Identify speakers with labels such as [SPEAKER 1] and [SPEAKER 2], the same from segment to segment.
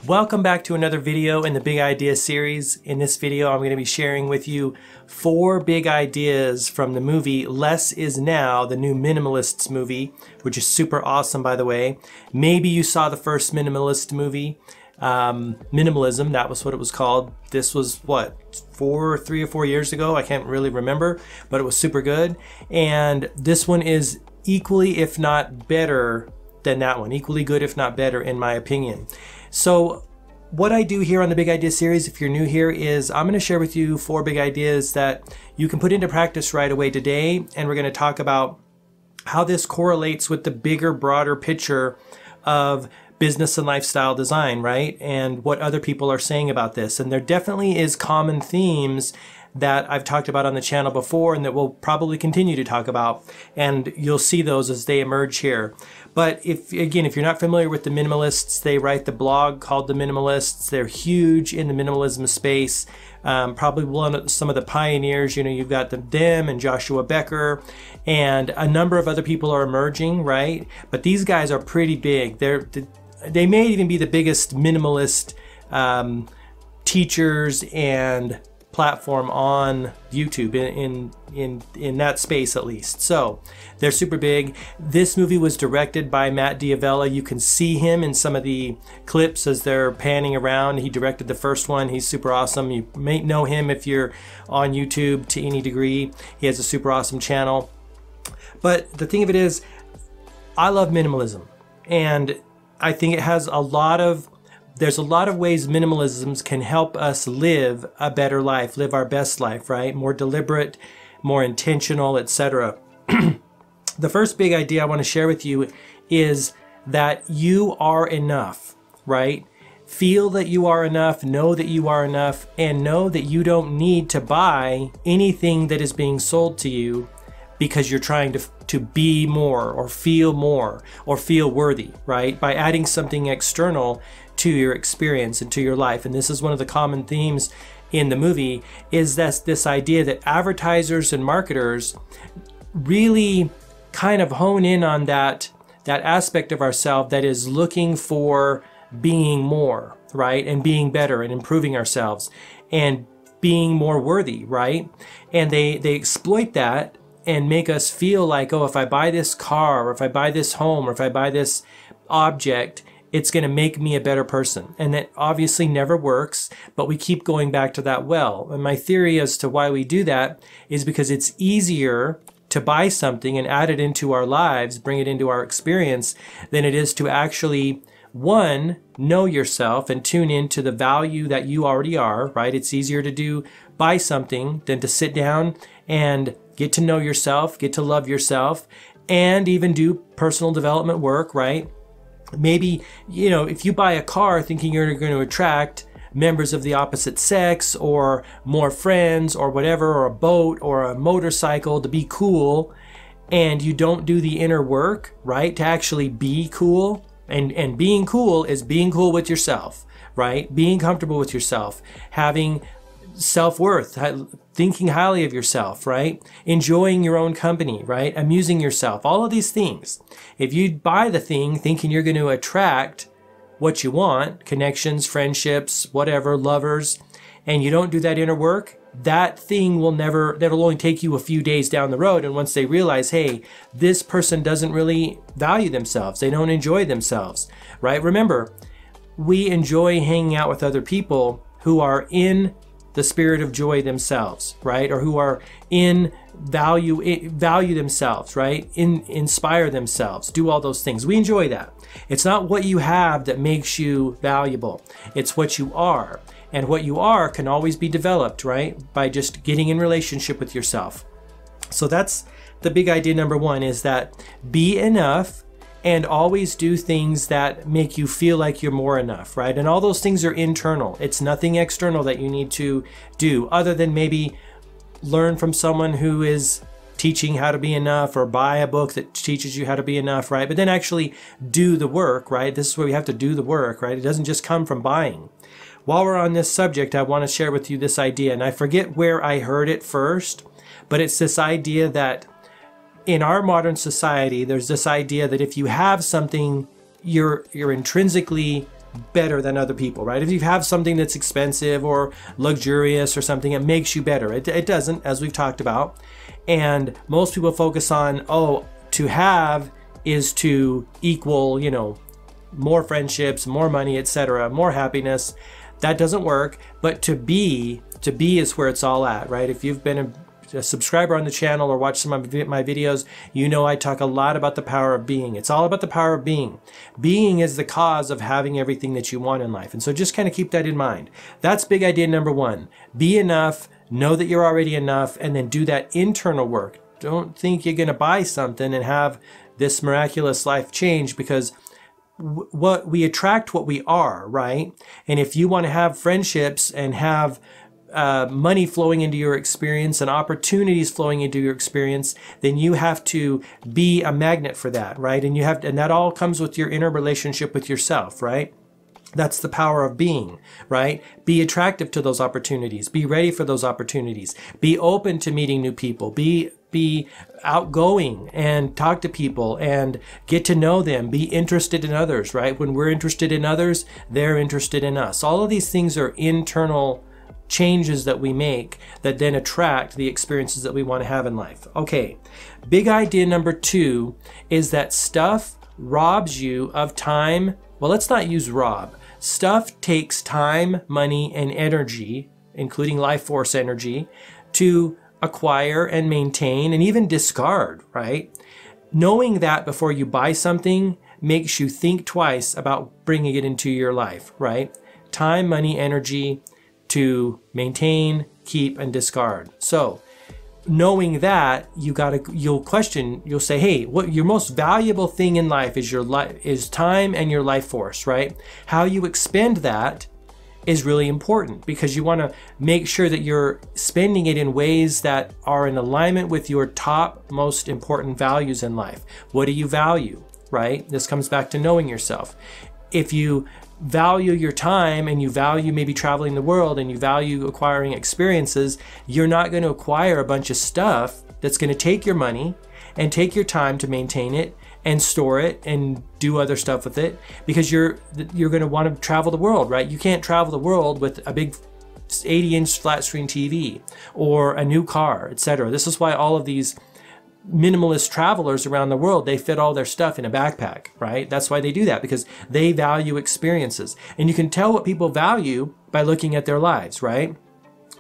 [SPEAKER 1] Welcome back to another video in the Big Idea series. In this video, I'm going to be sharing with you 4 big ideas from the movie Less Is Now, the new Minimalists movie, which is super awesome, by the way. Maybe you saw the first Minimalist movie, Minimalism, that was what it was called. This was, what, 3 or 4 years ago? I can't really remember, but it was super good. And this one is equally, if not better, than that one. Equally good, if not better, in my opinion. So what I do here on the Big Idea series, if you're new here, is I'm going to share with you 4 big ideas that you can put into practice right away today. And we're going to talk about how this correlates with the bigger, broader picture of business and lifestyle design, right? And what other people are saying about this. And there definitely is common themes that I've talked about on the channel before and that we'll probably continue to talk about. And you'll see those as they emerge here. But if you're not familiar with the Minimalists, they write the blog called The Minimalists. They're huge in the minimalism space. Probably some of the pioneers. You know, you've got them and Joshua Becker, and a number of other people are emerging, right? But these guys are pretty big. They may even be the biggest minimalist teachers and platform on YouTube in that space, at least. So they're super big. This movie was directed by Matt D'Avella. You can see him in some of the clips as they're panning around. He directed the first one. He's super awesome. You may know him if you're on YouTube to any degree. He has a super awesome channel. But the thing of it is, I love minimalism, and I think it has there's a lot of ways minimalisms can help us live a better life, live our best life, right? More deliberate, more intentional, etc. The first big idea I want to share with you is that you are enough, right? Feel that you are enough, know that you are enough, and know that you don't need to buy anything that is being sold to you because you're trying to be more or feel worthy, right? By adding something external to your experience and to your life. And this is one of the common themes in the movie, is that this idea that advertisers and marketers really kind of hone in on that aspect of ourselves that is looking for being more, right? And being better and improving ourselves and being more worthy, right? And they exploit that and make us feel like, oh, if I buy this car, or if I buy this home, or if I buy this object, it's going to make me a better person. And that obviously never works, but we keep going back to that well. And my theory as to why we do that is because it's easier to buy something and add it into our lives, bring it into our experience, than it is to actually, one, know yourself and tune into the value that you already are, right? It's easier to buy something than to sit down and get to know yourself, get to love yourself, and even do personal development work, right? Maybe, you know, if you buy a car thinking you're going to attract members of the opposite sex or more friends or whatever, or a boat or a motorcycle to be cool, and you don't do the inner work, right, to actually be cool. And being cool is being cool with yourself, right? Being comfortable with yourself, having self-worth, thinking highly of yourself, right? Enjoying your own company, right? Amusing yourself, all of these things. If you buy the thing thinking you're going to attract what you want, connections, friendships, whatever, lovers, and you don't do that inner work, that thing that'll only take you a few days down the road. And once they realize, hey, this person doesn't really value themselves, they don't enjoy themselves, right? Remember, we enjoy hanging out with other people who are in the spirit of joy themselves, right? Or who are in value themselves, right? Inspire themselves, do all those things. We enjoy that. It's not what you have that makes you valuable. It's what you are. And what you are can always be developed, right? By just getting in relationship with yourself. So that's the big idea number 1, is that be enough and always do things that make you feel like you're more enough, right? And all those things are internal. It's nothing external that you need to do, other than maybe learn from someone who is teaching how to be enough, or buy a book that teaches you how to be enough, right? But then actually do the work, right? This is where we have to do the work, right? It doesn't just come from buying. While we're on this subject, I want to share with you this idea, and I forget where I heard it first, but it's this idea that in our modern society, there's this idea that if you have something, you're intrinsically better than other people, right? If you have something that's expensive or luxurious or something, it makes you better. It doesn't, as we've talked about. And most people focus on, oh, to have is to equal, you know, more friendships, more money, etc., more happiness. That doesn't work. But to be is where it's all at, right? If you've been a subscriber on the channel or watch some of my videos, you know I talk a lot about the power of being. It's all about the power of being. Being is the cause of having everything that you want in life. And so just kind of keep that in mind. That's big idea number one. Be enough, know that you're already enough, and then do that internal work. Don't think you're going to buy something and have this miraculous life change, because what we attract what we are, right? And if you want to have friendships and have money flowing into your experience and opportunities flowing into your experience, then you have to be a magnet for that, right? And and that all comes with your inner relationship with yourself, right? That's the power of being, right? Be attractive to those opportunities. Be ready for those opportunities. Be open to meeting new people. Be outgoing and talk to people and get to know them. Be interested in others, right? When we're interested in others, they're interested in us. All of these things are internal changes that we make that then attract the experiences that we want to have in life. Okay, big idea number two is that stuff robs you of time. Well, let's not use rob. Stuff takes time, money, and energy, including life force energy, to acquire and maintain and even discard, right? Knowing that before you buy something makes you think twice about bringing it into your life, right? Time, money, energy to maintain, keep, and discard. So knowing that, you'll say, hey, what your most valuable thing in life is time and your life force, right? How you expend that is really important, because you want to make sure that you're spending it in ways that are in alignment with your top most important values in life. What do you value, right? This comes back to knowing yourself. If you value your time and you value maybe traveling the world and you value acquiring experiences, you're not going to acquire a bunch of stuff that's going to take your money and take your time to maintain it and store it and do other stuff with it, because you're going to want to travel the world, right? You can't travel the world with a big 80-inch flat screen TV or a new car, etc. This is why all of these minimalist travelers around the world, they fit all their stuff in a backpack, right? That's why they do that, because they value experiences. And you can tell what people value by looking at their lives, right?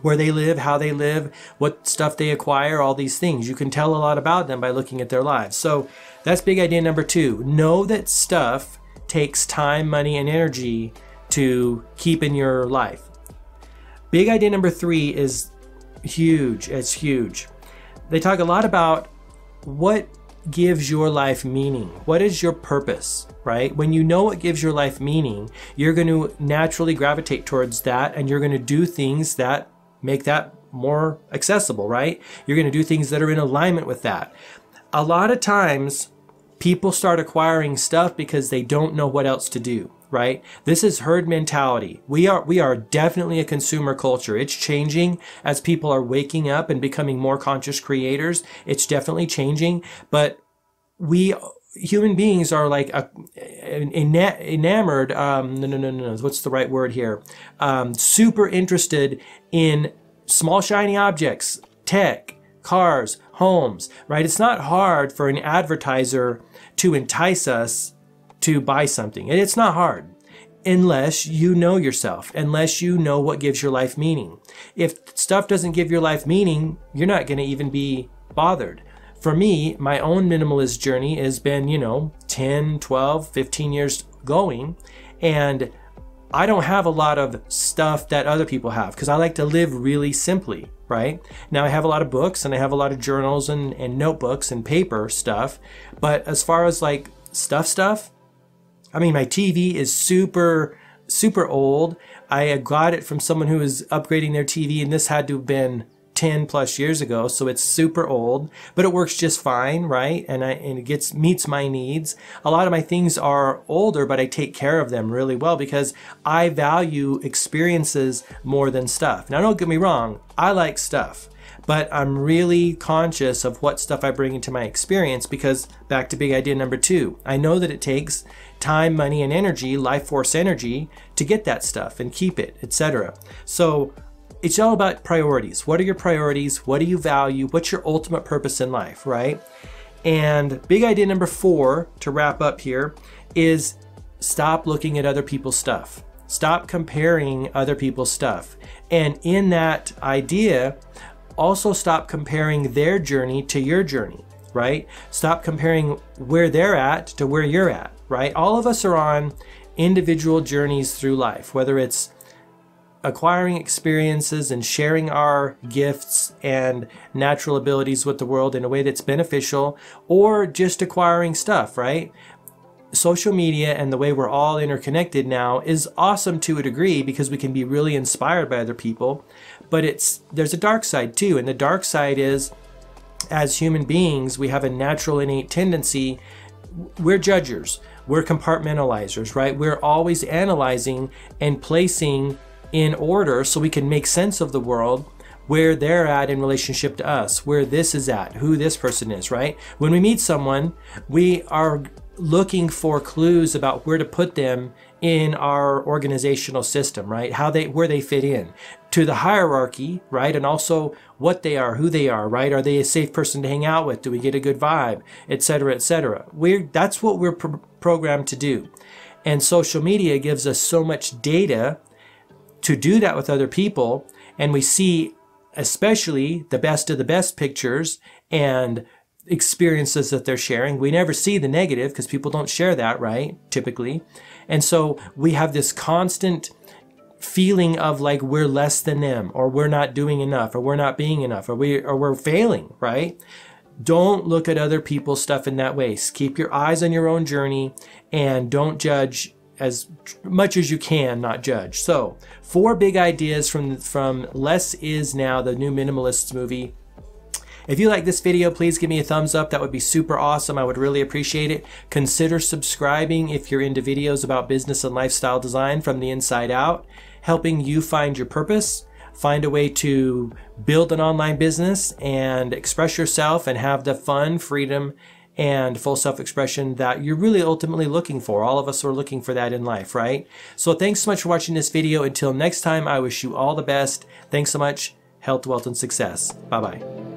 [SPEAKER 1] Where they live, how they live, what stuff they acquire, all these things. You can tell a lot about them by looking at their lives. So that's big idea number two. Know that stuff takes time, money, and energy to keep in your life. Big idea number three is huge. It's huge. They talk a lot about what gives your life meaning. What is your purpose, right? When you know what gives your life meaning, you're going to naturally gravitate towards that, and you're going to do things that make that more accessible, right? You're going to do things that are in alignment with that. A lot of times, people start acquiring stuff because they don't know what else to do, right? This is herd mentality. We are definitely a consumer culture. It's changing as people are waking up and becoming more conscious creators. It's definitely changing, but human beings are like enamored, what's the right word here? Super interested in small shiny objects, tech, cars, homes, right? It's not hard for an advertiser to entice us to buy something. And it's not hard unless you know yourself, unless you know what gives your life meaning. If stuff doesn't give your life meaning, you're not going to even be bothered. For me, my own minimalist journey has been, 10, 12, 15 years going, and I don't have a lot of stuff that other people have because I like to live really simply, right? Now I have a lot of books and I have a lot of journals and notebooks and paper stuff, but as far as like stuff, I mean, my TV is super old. I got it from someone who was upgrading their TV, and this had to have been 10 plus years ago, so it's super old, but it works just fine, right? And it meets my needs. A lot of my things are older, but I take care of them really well because I value experiences more than stuff. Now, don't get me wrong, I like stuff, but I'm really conscious of what stuff I bring into my experience because, back to big idea number 2, I know that it takes time, money, and energy, life force energy, to get that stuff and keep it, etc. So it's all about priorities. What are your priorities? What do you value? What's your ultimate purpose in life, right? And big idea number 4, to wrap up here, is stop looking at other people's stuff. Stop comparing other people's stuff. And in that idea, also stop comparing their journey to your journey, right? Stop comparing where they're at to where you're at, right? All of us are on individual journeys through life, whether it's acquiring experiences and sharing our gifts and natural abilities with the world in a way that's beneficial, or just acquiring stuff, right? Social media and the way we're all interconnected now is awesome to a degree because we can be really inspired by other people, but there's a dark side too. And the dark side is, as human beings, we have a natural innate tendency. We're judgers, we're compartmentalizers, right? We're always analyzing and placing in order so we can make sense of the world, where they're at in relationship to us, where this is at, who this person is, right? When we meet someone, we are looking for clues about where to put them in our organizational system, right? Where they fit in to the hierarchy, right? And also what they are, who they are, right? Are they a safe person to hang out with? Do we get a good vibe, etc., etc.? That's what we're programmed to do. And social media gives us so much data to do that with other people, and we see especially the best of the best pictures and experiences that they're sharing. We never see the negative because people don't share that, right? Typically. And so we have this constant feeling of like we're less than them, or we're not doing enough, or we're not being enough, or we're failing, right? Don't look at other people's stuff in that way. Keep your eyes on your own journey and don't judge as much as you can, not judge. So 4 big ideas from Less Is Now, the new Minimalists movie. If you like this video, please give me a thumbs up. That would be super awesome. I would really appreciate it. Consider subscribing if you're into videos about business and lifestyle design from the inside out, helping you find your purpose, find a way to build an online business and express yourself and have the fun, freedom, and full self-expression that you're really ultimately looking for. All of us are looking for that in life, right? So thanks so much for watching this video. Until next time, I wish you all the best. Thanks so much. Health, wealth, and success. Bye-bye.